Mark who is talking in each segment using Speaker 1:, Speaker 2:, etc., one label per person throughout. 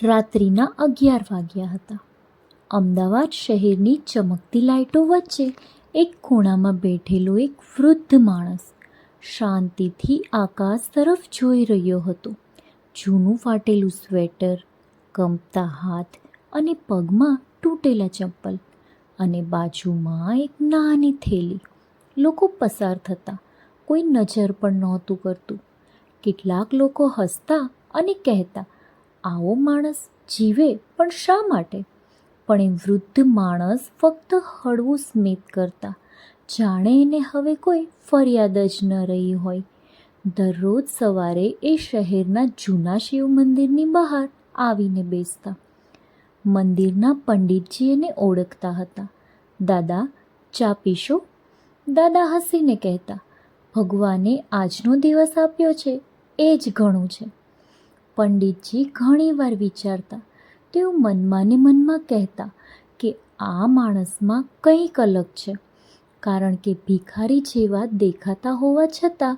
Speaker 1: રાત્રિના 11 વાગ્યા હતા. અમદાવાદ શહેરની ચમકતી લાઇટો વચ્ચે એક ખૂણામાં બેઠેલો એક વૃદ્ધ માણસ શાંતિથી આકાશ તરફ જોઈ રહ્યો હતો. જૂનું ફાટેલું સ્વેટર, કંપતા હાથ અને પગમાં તૂટેલા ચંપલ, અને બાજુમાં એક નાની થેલી. લોકો પસાર થતા કોઈ નજર પણ નહોતું કરતું. કેટલાક લોકો હસતા અને કહેતા, આવો માણસ જીવે પણ શા માટે? પણ એ વૃદ્ધ માણસ ફક્ત હળવું સ્મિત કરતા, જાણે એને હવે કોઈ ફરિયાદ જ ન રહી હોય. દરરોજ સવારે એ શહેરના જૂના શિવ મંદિરની બહાર આવીને બેસતા. મંદિરના પંડિતજી એને ઓળખતા હતા. દાદા, ચા પીશો? દાદા હસીને કહેતા, ભગવાને આજનો દિવસ આપ્યો છે એ જ ઘણું છે. પંડિતજી ઘણીવાર વિચારતા. તેઓ મનમાં ને મનમાં કહેતા કે આ માણસમાં કંઈક અલગ છે, કારણ કે ભિખારી જેવા દેખાતા હોવા છતાં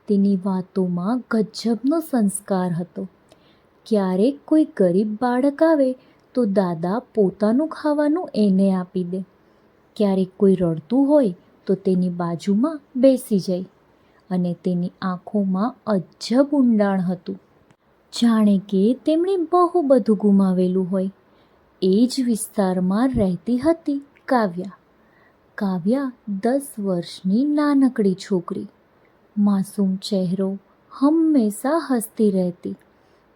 Speaker 1: તેની વાતોમાં ગજબનો સંસ્કાર હતો. ક્યારેક કોઈ ગરીબ બાળક આવે તો દાદા પોતાનું ખાવાનું એને આપી દે. ક્યારેક કોઈ રડતું હોય તો તેની બાજુમાં બેસી જાય, અને તેની આંખોમાં અજબ ઊંડાણ હતું, જાણે કે તેમણે બહુ બધું ગુમાવેલું હોય. એ જ વિસ્તારમાં રહેતી હતી કાવ્યા. કાવ્યા 10 વર્ષની નાનકડી છોકરી. માસૂમ ચહેરો, હંમેશા હસતી રહેતી.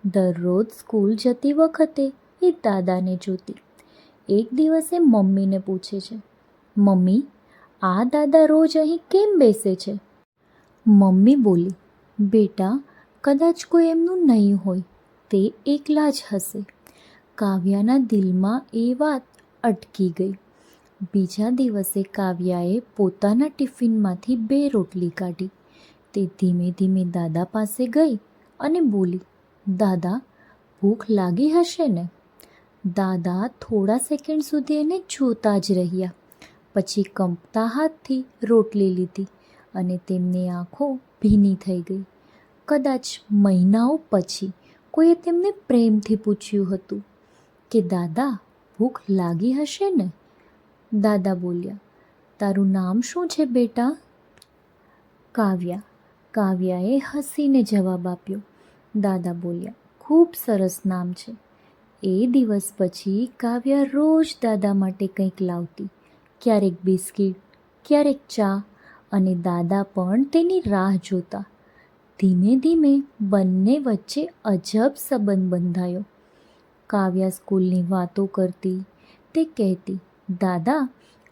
Speaker 1: દરરોજ સ્કૂલ જતી વખતે એ દાદાને જોતી. એક દિવસે મમ્મીને પૂછે છે, મમ્મી, આ દાદા રોજ અહીં કેમ બેસે છે? મમ્મી બોલી, બેટા, કદાચ કોઈ એમનું નહીં હોય, તે એકલા જ હશે. કાવ્યાના દિલમાં એ વાત અટકી ગઈ. બીજા દિવસે કાવ્યાએ પોતાના ટિફિનમાંથી 2 રોટલી કાઢી. તે ધીમે ધીમે દાદા પાસે ગઈ અને બોલી, દાદા, ભૂખ લાગી હશે ને? દાદા થોડા સેકન્ડ સુધી એને જોતા જ રહ્યા. પછી કંપતા હાથથી રોટલી લીધી અને તેમની આંખો ભીની થઈ ગઈ. કદાચ મહિનાઓ પછી કોઈએ તેમને પ્રેમથી પૂછ્યું હતું કે દાદા, ભૂખ લાગી હશે ને? દાદા બોલ્યા, તારું નામ શું છે બેટા? કાવ્યા. કાવ્યાએ હસીને જવાબ આપ્યો. દાદા બોલ્યા, ખૂબ સરસ નામ છે. એ દિવસ પછી કાવ્યા રોજ દાદા માટે કંઈક લાવતી. ક્યારેક બિસ્કિટ, ક્યારેક ચા, અને દાદા પણ તેની રાહ જોતા. ધીમે ધીમે બંને વચ્ચે અજબ સંબંધ બંધાયો. કાવ્યા સ્કૂલની વાતો કરતી. તે કહેતી, દાદા,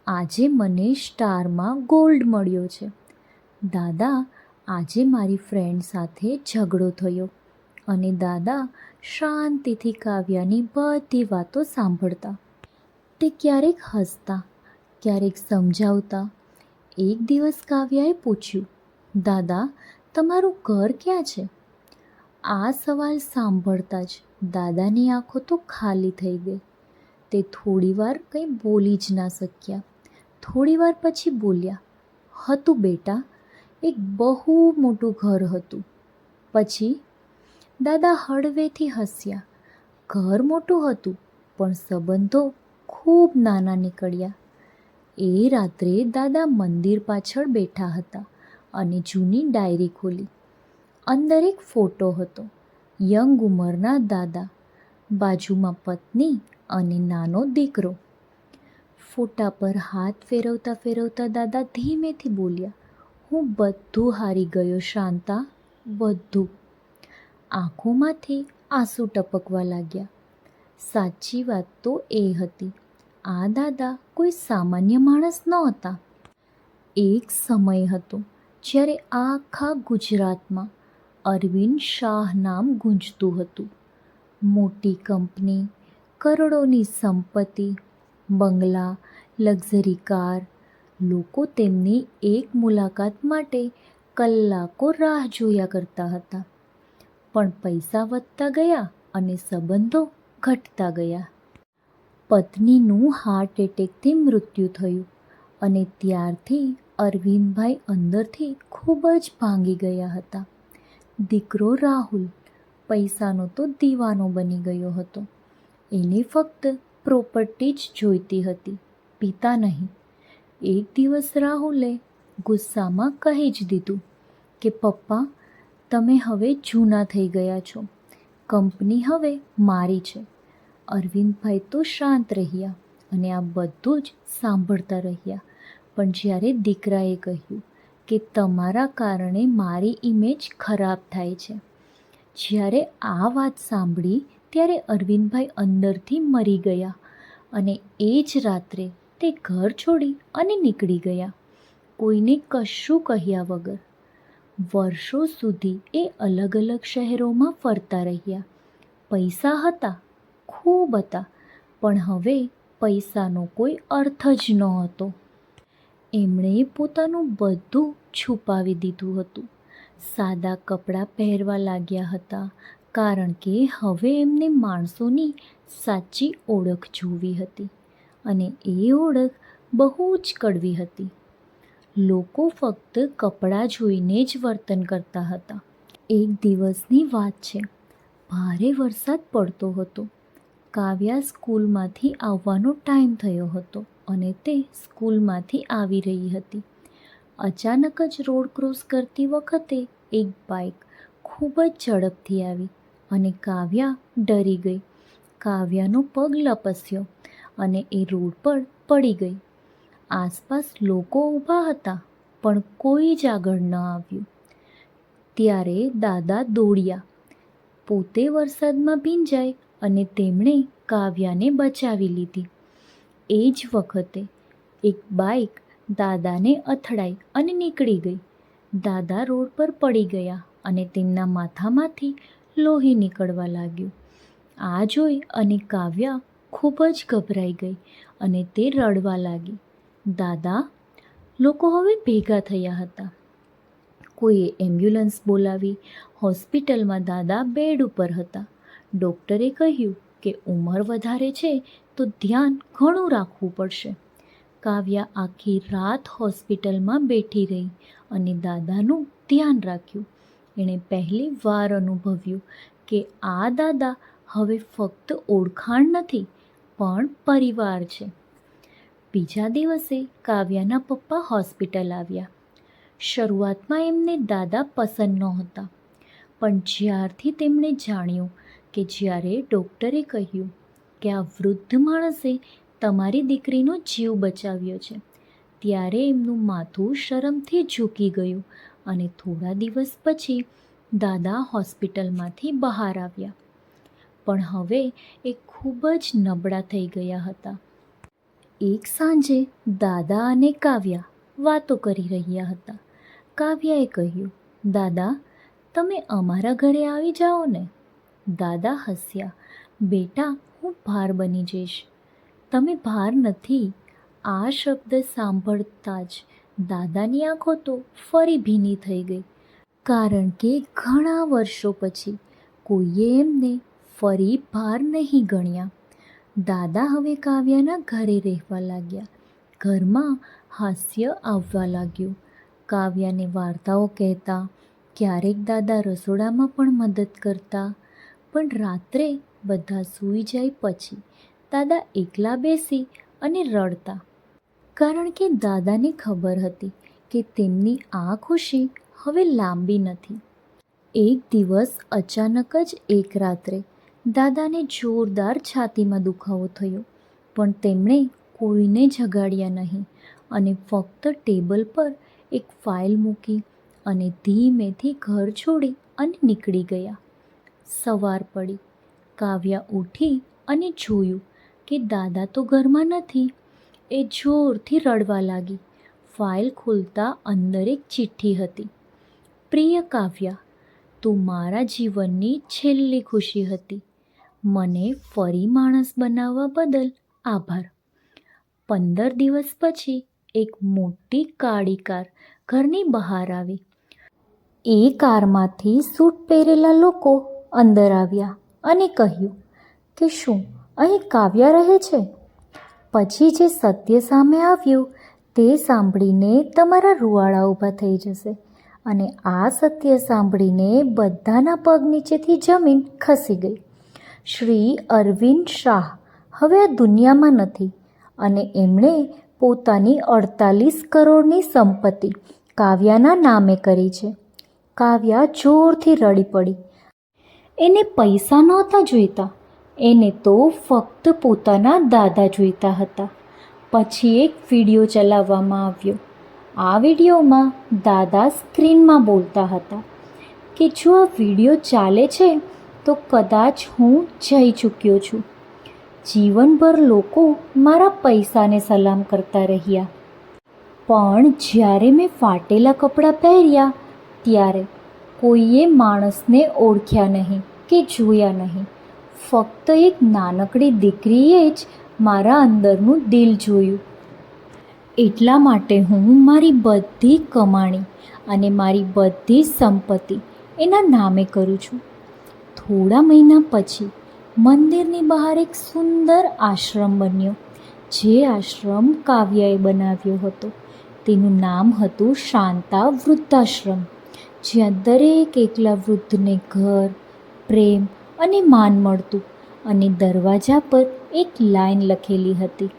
Speaker 1: આજે મને સ્ટારમાં ગોલ્ડ મળ્યો છે. દાદા, આજે મારી ફ્રેન્ડ સાથે ઝઘડો થયો. અને દાદા શાંતિથી કાવ્યાની બધી વાતો સાંભળતા. તે ક્યારેક હસતા, ક્યારેક સમજાવતા. એક દિવસ કાવ્યાએ પૂછ્યું, દાદા, તમારું ઘર ક્યાં છે? આ સવાલ સાંભળતા જ દાદાની આંખો તો ખાલી થઈ ગઈ. તે થોડીવાર કંઈ બોલી જ ના શક્યા. થોડીવાર પછી બોલ્યા, હતું બેટા, એક બહુ મોટું ઘર હતું. પછી? દાદા હળવેથી હસ્યા. ઘર મોટું હતું, પણ સંબંધો ખૂબ નાના નીકળ્યા. એ રાત્રે દાદા મંદિર પાછળ બેઠા હતા અને જૂની ડાયરી ખોલી. અંદર એક ફોટો હતો. યંગ ઉંમરના દાદા, બાજુમાં પત્ની અને નાનો દીકરો. ફોટા પર હાથ ફેરવતા ફેરવતા દાદા ધીમેથી બોલ્યા, હું બધું હારી ગયો શાંતા, બધું. આંખોમાંથી આંસુ ટપકવા લાગ્યા. સાચી વાત તો એ હતી, આ દાદા કોઈ સામાન્ય માણસ નહોતા. એક સમય હતો જ્યારે આખા ગુજરાતમાં અરવિંદ શાહ નામ ગુંજતું હતું. મોટી કંપની, કરોડોની સંપત્તિ, બંગલા, લક્ઝરી કાર. લોકો તેમની એક મુલાકાત માટે કલાકો રાહ જોયા કરતા હતા. પણ પૈસા વધતા ગયા અને સંબંધો ઘટતા ગયા. પત્નીનું હાર્ટ એટેકથી મૃત્યુ થયું અને ત્યારથી અરવિંદભાઈ અંદરથી ખૂબ જ ભાંગી ગયા હતા. દીકરો રાહુલ પૈસાનો તો દીવાનો બની ગયો હતો. એને ફક્ત પ્રોપર્ટી જ જોઈતી હતી, પિતા નહીં. એક દિવસ રાહુલે ગુસ્સામાં કહી જ દીધું કે પપ્પા, તમે હવે જૂના થઈ ગયા છો, કંપની હવે મારી છે. અરવિંદભાઈ તો શાંત રહ્યા અને આ બધું જ સાંભળતા રહ્યા. પણ જ્યારે દીકરાએ કહ્યું કે તમારા કારણે મારી ઇમેજ ખરાબ થાય છે, જ્યારે આ વાત સાંભળી ત્યારે અરવિંદભાઈ અંદરથી મરી ગયા અને એ જ રાત્રે તે ઘર છોડી અને નીકળી ગયા, કોઈને કશું કહ્યા વગર. વર્ષો સુધી એ અલગ અલગ શહેરોમાં ફરતા રહ્યા. પૈસા હતા, ખૂબ હતા, પણ હવે પૈસાનો કોઈ અર્થ જ નહોતો. એમણે પોતાનું બધું છુપાવી દીધું હતું. સાદા કપડાં પહેરવા લાગ્યા હતા, કારણ કે હવે એમને માણસોની સાચી ઓળખ જોવી હતી અને એ ઓળખ બહુ જ કડવી હતી. લોકો ફક્ત કપડાં જોઈને જ વર્તન કરતા હતા. એક દિવસની વાત છે. ભારે વરસાદ પડતો હતો. કાવ્યા સ્કૂલમાંથી આવવાનો ટાઈમ થયો હતો અને તે સ્કૂલમાંથી આવી રહી હતી. અચાનક જ રોડ ક્રોસ કરતી વખતે એક બાઇક ખૂબ જ ઝડપથી આવી અને કાવ્યા ડરી ગઈ. કાવ્યાનો પગ લપસ્યો અને એ રોડ પર પડી ગઈ. આસપાસ લોકો ઊભા હતા, પણ કોઈ જ આગળ ન આવ્યું. ત્યારે દાદા દોડ્યા. પોતે વરસાદમાં ભીંજાય અને તેમણે કાવ્યાને બચાવી લીધી. એ જ વખતે એક બાઇક દાદાને અથડાઈ અને નીકળી ગઈ. દાદા રોડ પર પડી ગયા અને તેમના માથામાંથી લોહી નીકળવા લાગ્યું. આ જોઈ અને કાવ્યા ખૂબ જ ગભરાઈ ગઈ અને તે રડવા લાગી. દાદા, લોકો હવે ભેગા થયા હતા. કોઈએ એમ્બ્યુલન્સ બોલાવી. હોસ્પિટલમાં દાદા બેડ ઉપર હતા. ડૉક્ટરે કહ્યું કે ઉંમર વધારે છે તો ધ્યાન ઘણું રાખવું પડશે. કાવ્યા આખી રાત હોસ્પિટલમાં બેઠી રહી અને દાદાનું ધ્યાન રાખ્યું. એણે પહેલી વાર અનુભવ્યું કે આ દાદા હવે ફક્ત ઓળખાણ નથી, પણ પરિવાર છે. બીજા દિવસે કાવ્યાના પપ્પા હોસ્પિટલ આવ્યા. શરૂઆતમાં એમને દાદા પસંદ નહોતા, પણ જ્યારથી તેમણે જાણ્યું કે જ્યારે ડૉક્ટરે કહ્યું કે આ વૃદ્ધ માણસે તમારી દીકરીનો જીવ બચાવ્યો છે, ત્યારે એમનું માથું શરમથી ઝૂકી ગયું અને થોડા દિવસ પછી દાદા હોસ્પિટલમાંથી બહાર આવ્યા. પણ હવે એ ખૂબ જ નબળા થઈ ગયા હતા. એક સાંજે દાદા અને કાવ્યા વાતો કરી રહ્યા હતા. કાવ્યાએ કહ્યું, દાદા, તમે અમારા ઘરે આવી જાઓ ને. દાદા હસ્યા. બેટા, હું ભાર બની જઈશ. તમે ભાર નથી. આ શબ્દ સાંભળતા જ દાદાની આંખો તો ફરી ભીની થઈ ગઈ, કારણ કે ઘણા વર્ષો પછી કોઈએ એમને ફરી ભાર નહીં ગણ્યા. દાદા હવે કાવ્યાના ઘરે રહેવા લાગ્યા. ઘરમાં હાસ્ય આવવા લાગ્યું. કાવ્યાને વાર્તાઓ કહેતા. ક્યારેક દાદા રસોડામાં પણ મદદ કરતા. પણ રાત્રે બધા સૂઈ જાય પછી દાદા એકલા બેસી અને રડતા, કારણ કે દાદાને ખબર હતી કે તેમની આ ખુશી હવે લાંબી નથી. એક દિવસ અચાનક જ એક રાત્રે દાદાને જોરદાર છાતીમાં દુખાવો થયો, પણ તેમણે કોઈને જગાડ્યા નહીં અને ફક્ત ટેબલ પર એક ફાઇલ મૂકી અને ધીમેથી ઘર છોડી અને નીકળી ગયા. સવાર પડી. કાવ્યા ઉઠી અને જોયું કે દાદા તો ઘરમાં નથી. એ જોરથી રડવા લાગી. ફાઇલ ખોલતા અંદર એક ચિઠ્ઠી હતી. પ્રિય કાવ્યા, તું મારા જીવનની છેલ્લી ખુશી હતી. મને ફરી માણસ બનાવવા બદલ આભાર. 15 દિવસ પછી એક મોટી કાળી કાર ઘરની બહાર આવી. એ કારમાંથી સૂટ પહેરેલા લોકો અંદર આવ્યા અને કહ્યું કે શું અહીં કાવ્યા રહે છે? પછી જે સત્ય સામે આવ્યું તે સાંભળીને તમારા રૂવાડા ઊભા થઈ જશે અને આ સત્ય સાંભળીને બધાના પગ નીચેથી જમીન ખસી ગઈ. શ્રી અરવિંદ શાહ હવે આ દુનિયામાં નથી અને એમણે પોતાની 48 કરોડની સંપત્તિ કાવ્યાના નામે કરી છે. કાવ્યા જોરથી રડી પડી. એને પૈસા નહોતા જોઈતા, એને તો ફક્ત પોતાના દાદા જોઈતા હતા. પછી એક વિડીયો ચલાવવામાં આવ્યો. આ વિડીયોમાં દાદા સ્ક્રીનમાં બોલતા હતા કે જો આ વિડીયો ચાલે છે તો કદાચ હું જઈ ચૂક્યો છું. જીવનભર લોકો મારા પૈસાને સલામ કરતા રહ્યા, પણ જ્યારે મેં ફાટેલા કપડાં પહેર્યા ત્યારે કોઈએ માણસને ઓળખ્યા નહીં કે જોયા નહીં. ફક્ત એક નાનકડી દીકરીએ જ મારા અંદરનું દિલ જોયું. એટલા માટે હું મારી બધી કમાણી અને મારી બધી સંપત્તિ એના નામે કરું છું. થોડા મહિના પછી મંદિરની બહાર એક સુંદર આશ્રમ બન્યો. જે આશ્રમ કાવ્યાએ બનાવ્યો હતો તેનું નામ હતું શાંતા વૃદ્ધાશ્રમ, જ્યાં દરેક એકલા વૃદ્ધને ઘર, પ્રેમ અને માન મળતું. અને દરવાજા પર એક લાઈન લખેલી હતી,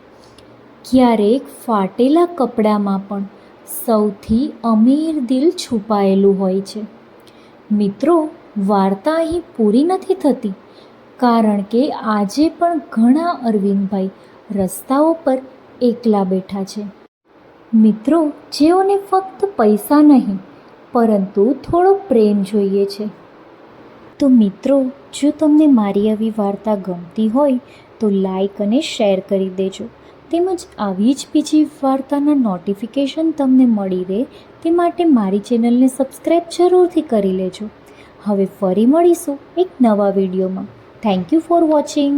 Speaker 1: ક્યારેક ફાટેલા કપડામાં પણ સૌથી અમીર દિલ છુપાયેલું હોય છે. મિત્રો, વાર્તા અહીં પૂરી નથી થતી, કારણ કે આજે પણ ઘણા અરવિંદભાઈ રસ્તાઓ પર એકલા બેઠા છે. મિત્રો, જેઓને ફક્ત પૈસા નહીં પરંતુ થોડો પ્રેમ જોઈએ છે. તો મિત્રો, જો તમને મારી આવી વાર્તા ગમતી હોય તો લાઈક અને શેર કરી દેજો. તેમજ આવી જ બીજી વાર્તાના નોટિફિકેશન તમને મળી રહે તે માટે મારી ચેનલને સબસ્ક્રાઈબ જરૂરથી કરી લેજો. હવે ફરી મળીશું એક નવા વિડીયોમાં. Thank you for watching.